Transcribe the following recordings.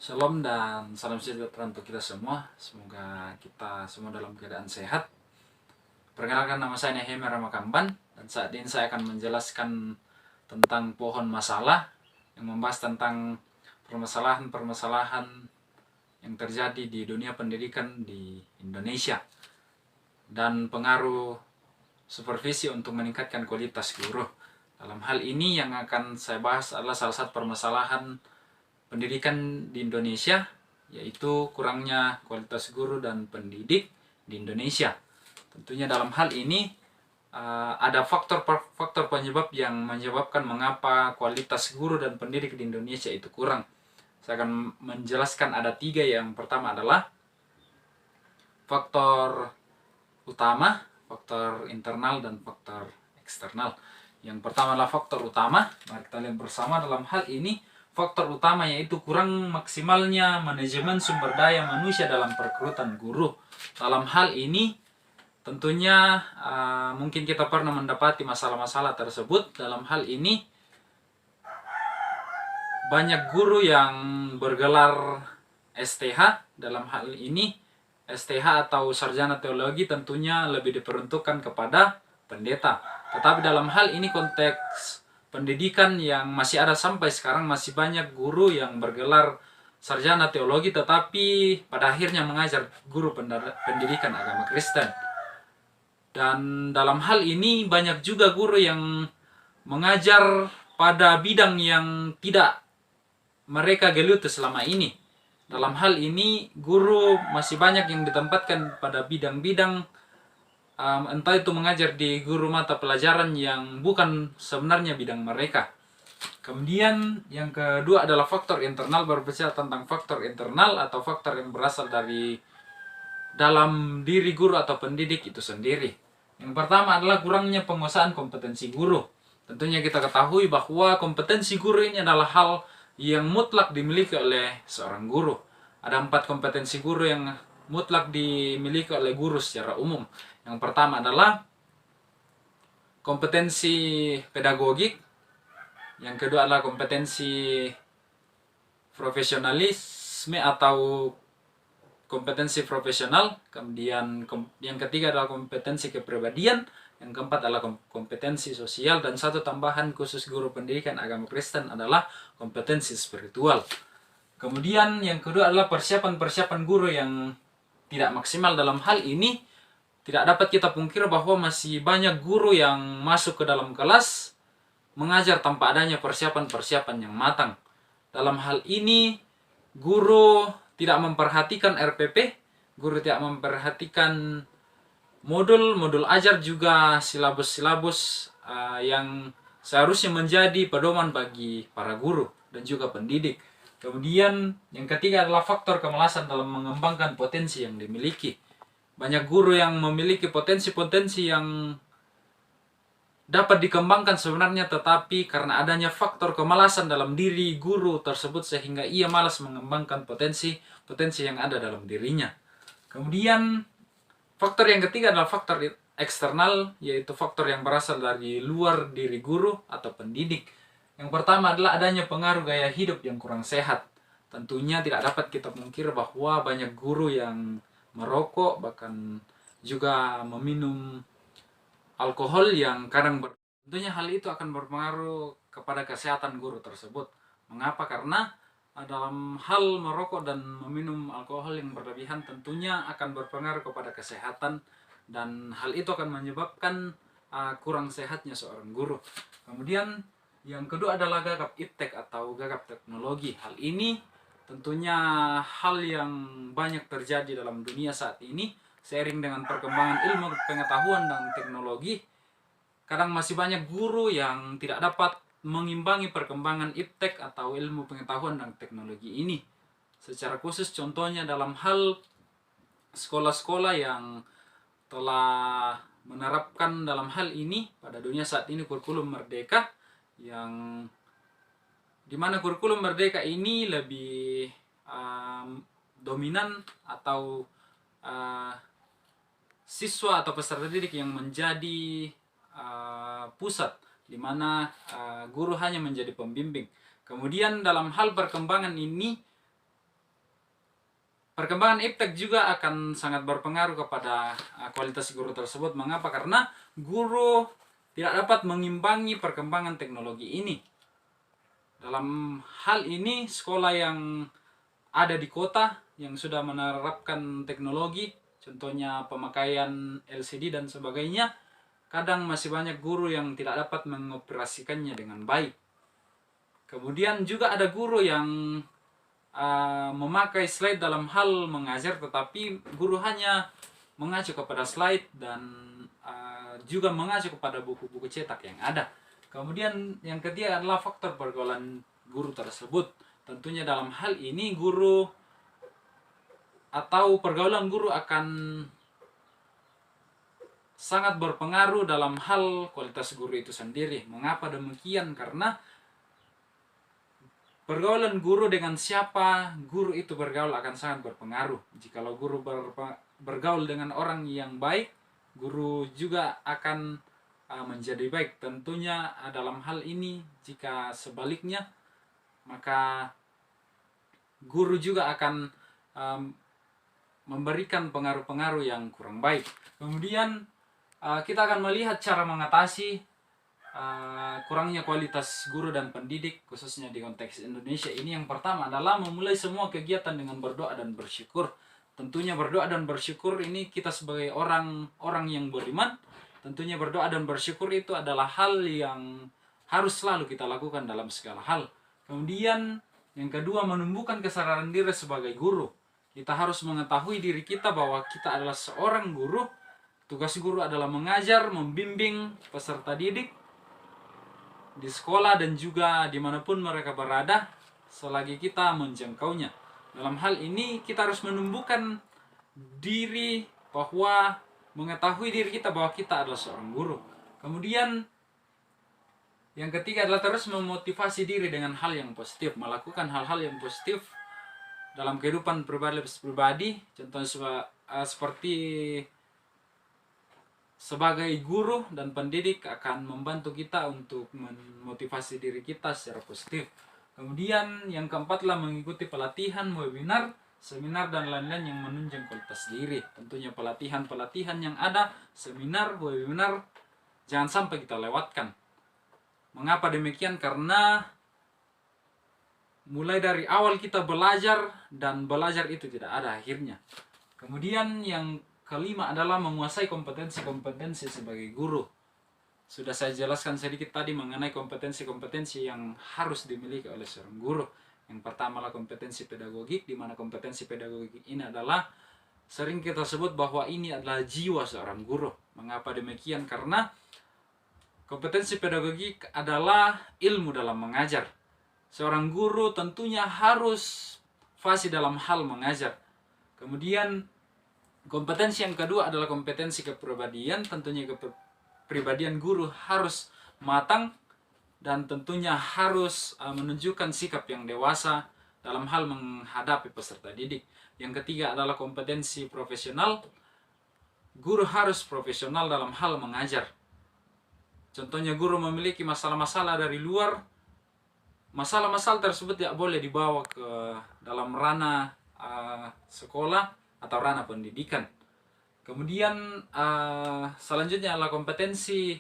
Shalom dan salam sejahtera untuk kita semua. Semoga kita semua dalam keadaan sehat. Perkenalkan, nama saya Nehemia Ramakamban dan saat ini saya akan menjelaskan tentang pohon masalah yang membahas tentang permasalahan-permasalahan yang terjadi di dunia pendidikan di Indonesia dan pengaruh supervisi untuk meningkatkan kualitas guru. Dalam hal ini yang akan saya bahas adalah salah satu permasalahan pendidikan di Indonesia, yaitu kurangnya kualitas guru dan pendidik di Indonesia. Tentunya dalam hal ini ada faktor penyebab yang menyebabkan mengapa kualitas guru dan pendidik di Indonesia itu kurang. Saya akan menjelaskan ada 3. Yang pertama adalah faktor utama, faktor internal, dan faktor eksternal. Yang pertama adalah faktor utama. Mari kita lihat bersama dalam hal ini. Faktor utama yaitu kurang maksimalnya manajemen sumber daya manusia dalam perekrutan guru. Dalam hal ini tentunya mungkin kita pernah mendapati masalah-masalah tersebut. Dalam hal ini banyak guru yang bergelar STH. Dalam hal ini STH atau sarjana teologi tentunya lebih diperuntukkan kepada pendeta. Tetapi dalam hal ini konteks pendidikan yang masih ada sampai sekarang, masih banyak guru yang bergelar sarjana teologi tetapi pada akhirnya mengajar guru pendidikan agama Kristen. Dan dalam hal ini banyak juga guru yang mengajar pada bidang yang tidak mereka geluti selama ini. Dalam hal ini guru masih banyak yang ditempatkan pada bidang-bidang entah itu mengajar di guru mata pelajaran yang bukan sebenarnya bidang mereka. Kemudian yang kedua adalah faktor internal. Berbicara tentang faktor internal atau faktor yang berasal dari dalam diri guru atau pendidik itu sendiri. Yang pertama adalah kurangnya penguasaan kompetensi guru. Tentunya kita ketahui bahwa kompetensi guru ini adalah hal yang mutlak dimiliki oleh seorang guru. Ada 4 kompetensi guru yang mutlak dimiliki oleh guru secara umum. Yang pertama adalah kompetensi pedagogik. Yang kedua adalah kompetensi profesionalisme atau kompetensi profesional. Kemudian yang ketiga adalah kompetensi kepribadian. Yang keempat adalah kompetensi sosial. Dan satu tambahan khusus guru pendidikan agama Kristen adalah kompetensi spiritual. Kemudian yang kedua adalah persiapan guru yang tidak maksimal. Dalam hal ini tidak dapat kita pungkiri bahwa masih banyak guru yang masuk ke dalam kelas mengajar tanpa adanya persiapan yang matang. Dalam hal ini guru tidak memperhatikan RPP, guru tidak memperhatikan modul ajar, juga silabus yang seharusnya menjadi pedoman bagi para guru dan juga pendidik. Kemudian yang ketiga adalah faktor kemalasan dalam mengembangkan potensi yang dimiliki. Banyak guru yang memiliki potensi-potensi yang dapat dikembangkan sebenarnya, tetapi karena adanya faktor kemalasan dalam diri guru tersebut sehingga ia malas mengembangkan potensi yang ada dalam dirinya. Kemudian faktor yang ketiga adalah faktor eksternal, yaitu faktor yang berasal dari luar diri guru atau pendidik. Yang pertama adalah adanya pengaruh gaya hidup yang kurang sehat. Tentunya tidak dapat kita pungkiri bahwa banyak guru yang merokok, bahkan juga meminum alkohol yang tentunya hal itu akan berpengaruh kepada kesehatan guru tersebut. Mengapa? Karena dalam hal merokok dan meminum alkohol yang berlebihan tentunya akan berpengaruh kepada kesehatan, dan hal itu akan menyebabkan kurang sehatnya seorang guru. Kemudian yang kedua adalah gagap iptek atau gagap teknologi. Hal ini tentunya hal yang banyak terjadi dalam dunia saat ini. Seiring dengan perkembangan ilmu pengetahuan dan teknologi, kadang masih banyak guru yang tidak dapat mengimbangi perkembangan iptek atau ilmu pengetahuan dan teknologi ini. Secara khusus contohnya dalam hal sekolah-sekolah yang telah menerapkan dalam hal ini pada dunia saat ini kurikulum merdeka, yang dimana kurikulum merdeka ini lebih dominan atau siswa atau peserta didik yang menjadi pusat, dimana guru hanya menjadi pembimbing. Kemudian dalam hal perkembangan ini perkembangan iptek juga akan sangat berpengaruh kepada kualitas guru tersebut. Mengapa? Karena guru tidak dapat mengimbangi perkembangan teknologi ini. Dalam hal ini, sekolah yang ada di kota yang sudah menerapkan teknologi, contohnya pemakaian LCD dan sebagainya, kadang masih banyak guru yang tidak dapat mengoperasikannya dengan baik. Kemudian juga ada guru yang memakai slide dalam hal mengajar, tetapi guru hanya mengacu kepada slide dan juga mengacu kepada buku-buku cetak yang ada. Kemudian yang ketiga adalah faktor pergaulan guru tersebut. Tentunya dalam hal ini guru atau pergaulan guru akan sangat berpengaruh dalam hal kualitas guru itu sendiri. Mengapa demikian? Karena pergaulan guru dengan siapa guru itu bergaul akan sangat berpengaruh. Jikalau guru bergaul dengan orang yang baik, guru juga akan menjadi baik. Tentunya dalam hal ini jika sebaliknya, maka guru juga akan memberikan pengaruh-pengaruh yang kurang baik. Kemudian kita akan melihat cara mengatasi kurangnya kualitas guru dan pendidik khususnya di konteks Indonesia ini. Yang pertama adalah memulai semua kegiatan dengan berdoa dan bersyukur. Tentunya berdoa dan bersyukur ini kita sebagai orang yang beriman, tentunya berdoa dan bersyukur itu adalah hal yang harus selalu kita lakukan dalam segala hal. Kemudian yang kedua, menumbuhkan kesadaran diri sebagai guru. Kita harus mengetahui diri kita bahwa kita adalah seorang guru. Tugas guru adalah mengajar, membimbing peserta didik di sekolah dan juga dimanapun mereka berada selagi kita menjangkaunya. Dalam hal ini kita harus menumbuhkan diri bahwa mengetahui diri kita bahwa kita adalah seorang guru. Kemudian yang ketiga adalah terus memotivasi diri dengan hal yang positif, melakukan hal-hal yang positif dalam kehidupan pribadi. Contohnya seperti sebagai guru dan pendidik akan membantu kita untuk memotivasi diri kita secara positif. Kemudian yang keempat adalah mengikuti pelatihan, webinar, seminar dan lain-lain yang menunjang kualitas diri. Tentunya pelatihan-pelatihan yang ada, seminar, webinar, jangan sampai kita lewatkan. Mengapa demikian? Karena mulai dari awal kita belajar dan belajar itu tidak ada akhirnya. Kemudian yang kelima adalah menguasai kompetensi-kompetensi sebagai guru. Sudah saya jelaskan sedikit tadi mengenai kompetensi-kompetensi yang harus dimiliki oleh seorang guru. Yang pertama adalah kompetensi pedagogik, di mana kompetensi pedagogik ini adalah sering kita sebut bahwa ini adalah jiwa seorang guru. Mengapa demikian? Karena kompetensi pedagogik adalah ilmu dalam mengajar. Seorang guru tentunya harus fasih dalam hal mengajar. Kemudian kompetensi yang kedua adalah kompetensi kepribadian. Tentunya kepribadian guru harus matang dan tentunya harus menunjukkan sikap yang dewasa dalam hal menghadapi peserta didik. Yang ketiga adalah kompetensi profesional. Guru harus profesional dalam hal mengajar. Contohnya guru memiliki masalah-masalah dari luar, masalah-masalah tersebut tidak boleh dibawa ke dalam ranah sekolah atau ranah pendidikan. Kemudian selanjutnya adalah kompetensi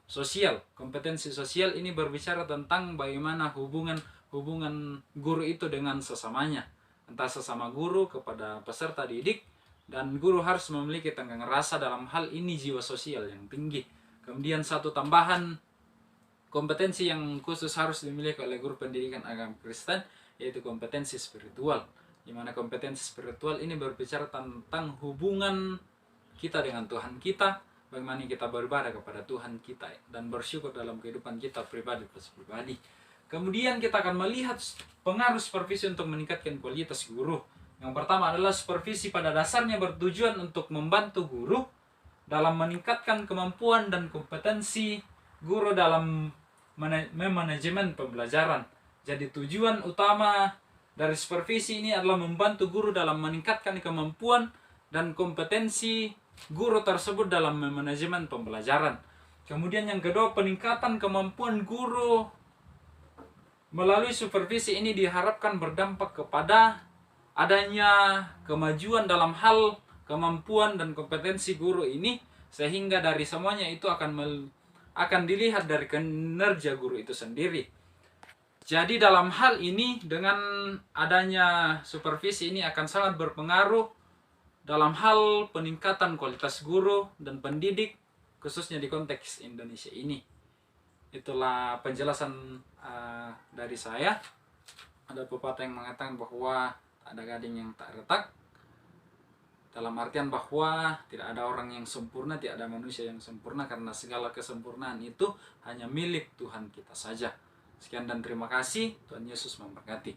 sosial. Kompetensi sosial ini berbicara tentang bagaimana hubungan guru itu dengan sesamanya, entah sesama guru kepada peserta didik, dan guru harus memiliki tenggang rasa dalam hal ini, jiwa sosial yang tinggi. Kemudian satu tambahan kompetensi yang khusus harus dimiliki oleh guru pendidikan agama Kristen, yaitu kompetensi spiritual. Di mana kompetensi spiritual ini berbicara tentang hubungan kita dengan Tuhan kita, bagaimana kita beribadah kepada Tuhan kita dan bersyukur dalam kehidupan kita pribadi. Kemudian kita akan melihat pengaruh supervisi untuk meningkatkan kualitas guru. Yang pertama adalah supervisi pada dasarnya bertujuan untuk membantu guru dalam meningkatkan kemampuan dan kompetensi guru dalam manajemen pembelajaran. Jadi tujuan utama dari supervisi ini adalah membantu guru dalam meningkatkan kemampuan dan kompetensi guru tersebut dalam manajemen pembelajaran. Kemudian yang kedua, peningkatan kemampuan guru melalui supervisi ini diharapkan berdampak kepada adanya kemajuan dalam hal kemampuan dan kompetensi guru ini, sehingga dari semuanya itu akan dilihat dari kinerja guru itu sendiri. Jadi dalam hal ini, dengan adanya supervisi ini akan sangat berpengaruh dalam hal peningkatan kualitas guru dan pendidik, khususnya di konteks Indonesia ini. Itulah penjelasan dari saya. Ada pepatah yang mengatakan bahwa tak ada gading yang tak retak, dalam artian bahwa tidak ada orang yang sempurna, tidak ada manusia yang sempurna, karena segala kesempurnaan itu hanya milik Tuhan kita saja. Sekian dan terima kasih. Tuhan Yesus memberkati.